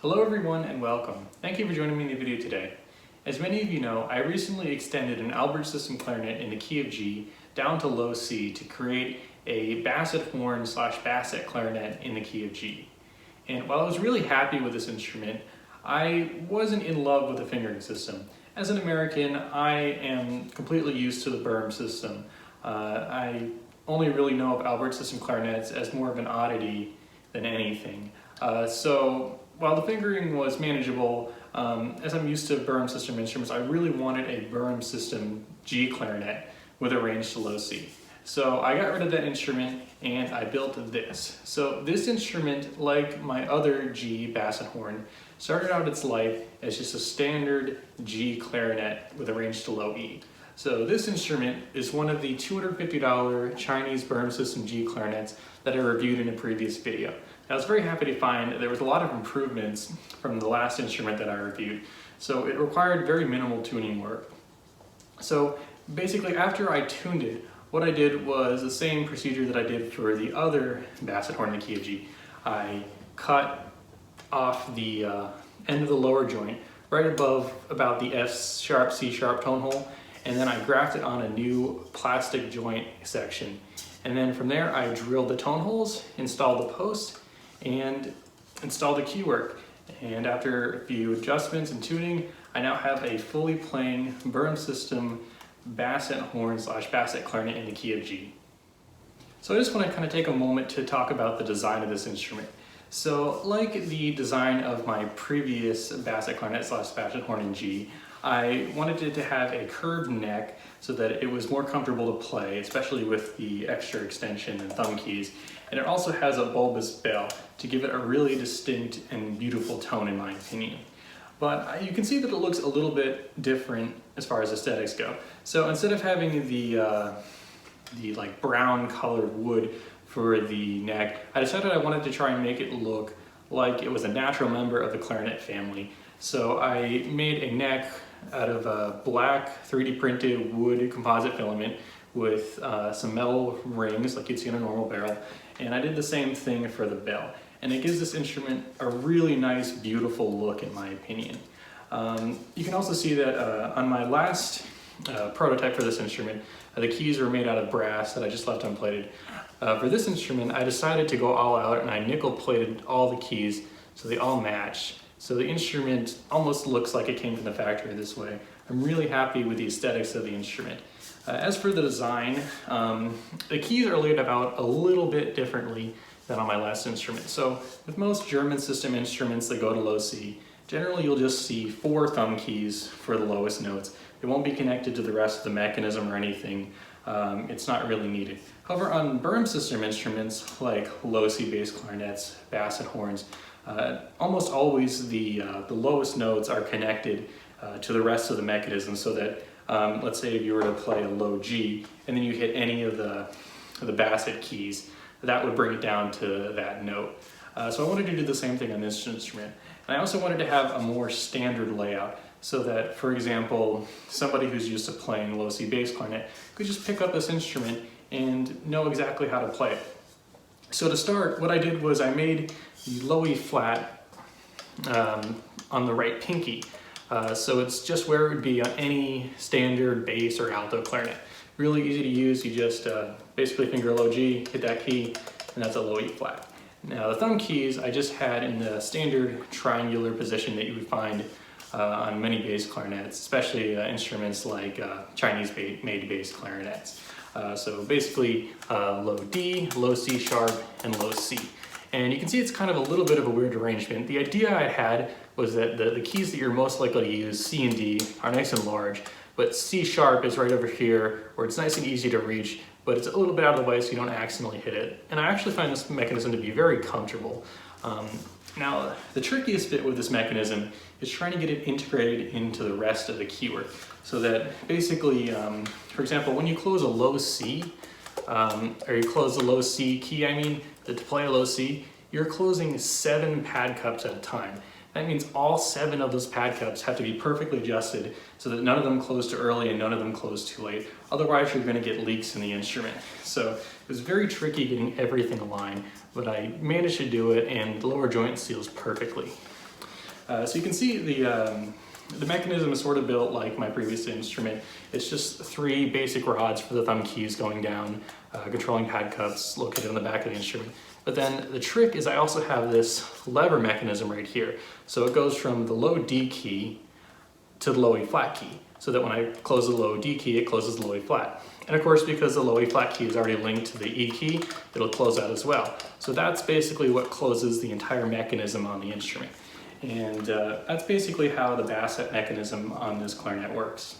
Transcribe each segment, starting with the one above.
Hello everyone and welcome. Thank you for joining me in the video today. As many of you know, I recently extended an Albert system clarinet in the key of G down to low C to create a Basset horn / Basset clarinet in the key of G. And while I was really happy with this instrument, I wasn't in love with the fingering system. As an American, I am completely used to the Boehm system. I only really know of Albert system clarinets as more of an oddity than anything. So while the fingering was manageable, as I'm used to Boehm system instruments, I really wanted a Boehm system G clarinet with a range to low C. So I got rid of that instrument and I built this. So this instrument, like my other G Basset horn, started out its life as just a standard G clarinet with a range to low E. So this instrument is one of the $250 Chinese Boehm system G clarinets that I reviewed in a previous video. I was very happy to find that there was a lot of improvements from the last instrument that I reviewed. So it required very minimal tuning work. So basically after I tuned it, what I did was the same procedure that I did for the other Basset horn in the key of G. I cut off the end of the lower joint right above about the F sharp, C sharp tone hole, and then I grafted on a new plastic joint section. And then from there I drilled the tone holes, installed the post, and installed the key work. And after a few adjustments and tuning, I now have a fully playing Boehm system Basset horn / Basset clarinet in the key of G. So I just want to kind of take a moment to talk about the design of this instrument. So like the design of my previous Basset clarinet / Basset horn in G, I wanted it to have a curved neck so that it was more comfortable to play, especially with the extra extension and thumb keys. And it also has a bulbous bell to give it a really distinct and beautiful tone in my opinion. But you can see that it looks a little bit different as far as aesthetics go. So instead of having the like brown colored wood for the neck, I decided I wanted to try and make it look like it was a natural member of the clarinet family. So I made a neck out of a black 3D printed wood composite filament with some metal rings like you'd see in a normal barrel. And I did the same thing for the bell. And it gives this instrument a really nice, beautiful look in my opinion. You can also see that on my last prototype for this instrument, the keys were made out of brass that I just left unplated. For this instrument, I decided to go all out and I nickel plated all the keys so they all match. So the instrument almost looks like it came from the factory this way. I'm really happy with the aesthetics of the instrument. As for the design, the keys are laid out a little bit differently than on my last instrument. So with most German system instruments that go to low C, generally you'll just see 4 thumb keys for the lowest notes. They won't be connected to the rest of the mechanism or anything. It's not really needed. However, on Boehm system instruments like low C bass clarinets, Basset horns, almost always the lowest notes are connected to the rest of the mechanism so that let's say if you were to play a low G and then you hit any of the Basset keys, that would bring it down to that note. So I wanted to do the same thing on this instrument. And I also wanted to have a more standard layout so that, for example, somebody who's used to playing low C bass clarinet could just pick up this instrument and know exactly how to play it. So to start, what I did was I made the low E flat on the right pinky. So it's just where it would be on any standard bass or alto clarinet. Really easy to use. You just basically finger low G, hit that key, and that's a low E flat. Now the thumb keys I just had in the standard triangular position that you would find on many bass clarinets, especially instruments like Chinese made bass clarinets. So basically low D, low C sharp, and low C. And you can see it's kind of a little bit of a weird arrangement. The idea I had was that the keys that you're most likely to use, C and D, are nice and large, but C sharp is right over here where it's nice and easy to reach, but it's a little bit out of the way so you don't accidentally hit it. And I actually find this mechanism to be very comfortable. Now, the trickiest bit with this mechanism is trying to get it integrated into the rest of the keywork so that basically, for example, when you close a low C, or you close the low C key, to play a low C, you're closing 7 pad cups at a time. That means all 7 of those pad cups have to be perfectly adjusted so that none of them close too early and none of them close too late. Otherwise, you're going to get leaks in the instrument. So it was very tricky getting everything aligned, but I managed to do it and the lower joint seals perfectly. So you can see the mechanism is sort of built like my previous instrument. It's just 3 basic rods for the thumb keys going down, controlling pad cups located on the back of the instrument. But then the trick is I also have this lever mechanism right here. So it goes from the low D key to the low E flat key, so that when I close the low D key, it closes the low E flat. And of course, because the low E flat key is already linked to the E key, it'll close out as well. So that's basically what closes the entire mechanism on the instrument. And that's basically how the Basset mechanism on this clarinet works.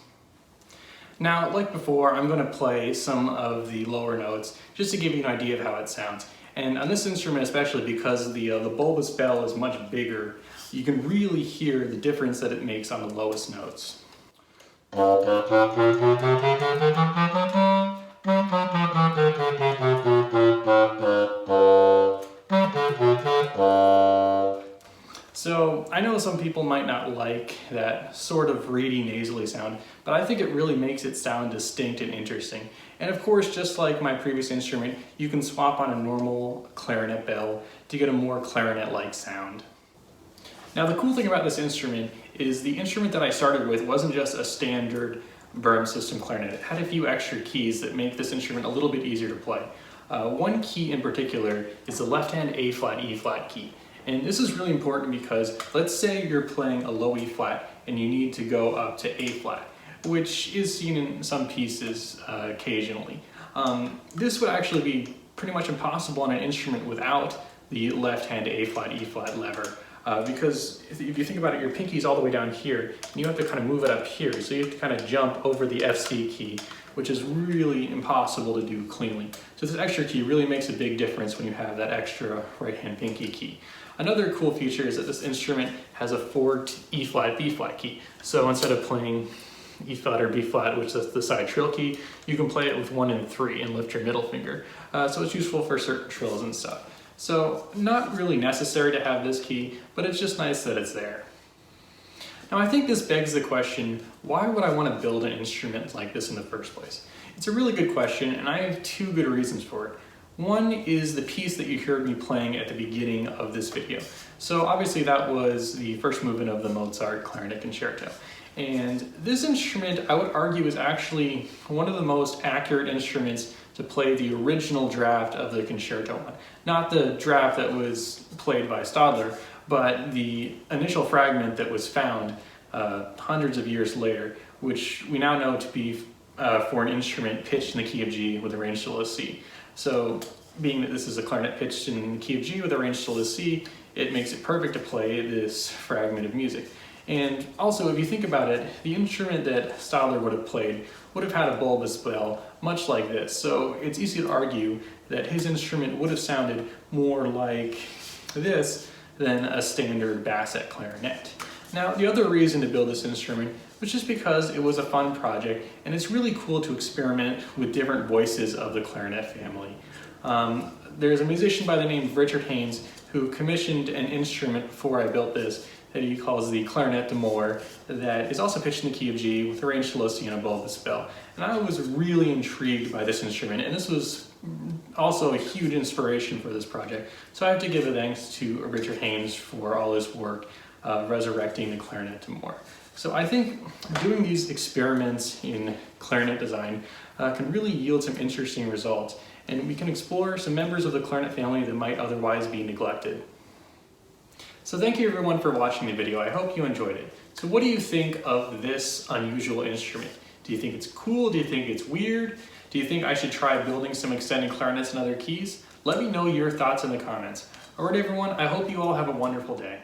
Now, like before, I'm going to play some of the lower notes just to give you an idea of how it sounds. And on this instrument especially, because the bulbous bell is much bigger, you can really hear the difference that it makes on the lowest notes. So I know some people might not like that sort of reedy nasally sound, but I think it really makes it sound distinct and interesting. And of course, just like my previous instrument, you can swap on a normal clarinet bell to get a more clarinet-like sound. Now the cool thing about this instrument is the instrument that I started with wasn't just a standard Boehm system clarinet. It had a few extra keys that make this instrument a little bit easier to play. One key in particular is the left-hand A flat E flat key. And this is really important because let's say you're playing a low E flat and you need to go up to A flat, which is seen in some pieces occasionally. This would actually be pretty much impossible on an instrument without the left-hand A flat E flat lever. Because if you think about it, your pinky's all the way down here, and you have to kind of move it up here. So you have to kind of jump over the FC key, which is really impossible to do cleanly. So this extra key really makes a big difference when you have that extra right-hand pinky key. Another cool feature is that this instrument has a forked E flat B flat key. So instead of playing E flat or B flat, which is the side trill key, you can play it with 1 and 3 and lift your middle finger. So it's useful for certain trills and stuff. So not really necessary to have this key, but it's just nice that it's there. Now I think this begs the question, why would I want to build an instrument like this in the first place? It's a really good question, and I have 2 good reasons for it. One is the piece that you heard me playing at the beginning of this video. So obviously that was the first movement of the Mozart Clarinet Concerto. And this instrument, I would argue, is actually one of the most accurate instruments to play the original draft of the concerto on. Not the draft that was played by Stadler, but the initial fragment that was found hundreds of years later, which we now know to be for an instrument pitched in the key of G with a range still as C. So being that this is a clarinet pitched in the key of G with a range still as C, it makes it perfect to play this fragment of music. And also, if you think about it, the instrument that Stadler would have played would have had a bulbous bell, much like this. So it's easy to argue that his instrument would have sounded more like this than a standard Basset clarinet. Now, the other reason to build this instrument was just because it was a fun project, and it's really cool to experiment with different voices of the clarinet family. There's a musician by the name of Richard Haynes who commissioned an instrument before I built this that he calls the clarinet d'amore, that is also pitched in the key of G with a range still as C and a bulbous bell. And I was really intrigued by this instrument, and this was also a huge inspiration for this project. So I have to give a thanks to Richard Haynes for all his work resurrecting the clarinet d'amore. So I think doing these experiments in clarinet design can really yield some interesting results, and we can explore some members of the clarinet family that might otherwise be neglected. So thank you everyone for watching the video. I hope you enjoyed it. So what do you think of this unusual instrument? Do you think it's cool? Do you think it's weird? Do you think I should try building some extended clarinets and other keys? Let me know your thoughts in the comments. Alright everyone, I hope you all have a wonderful day.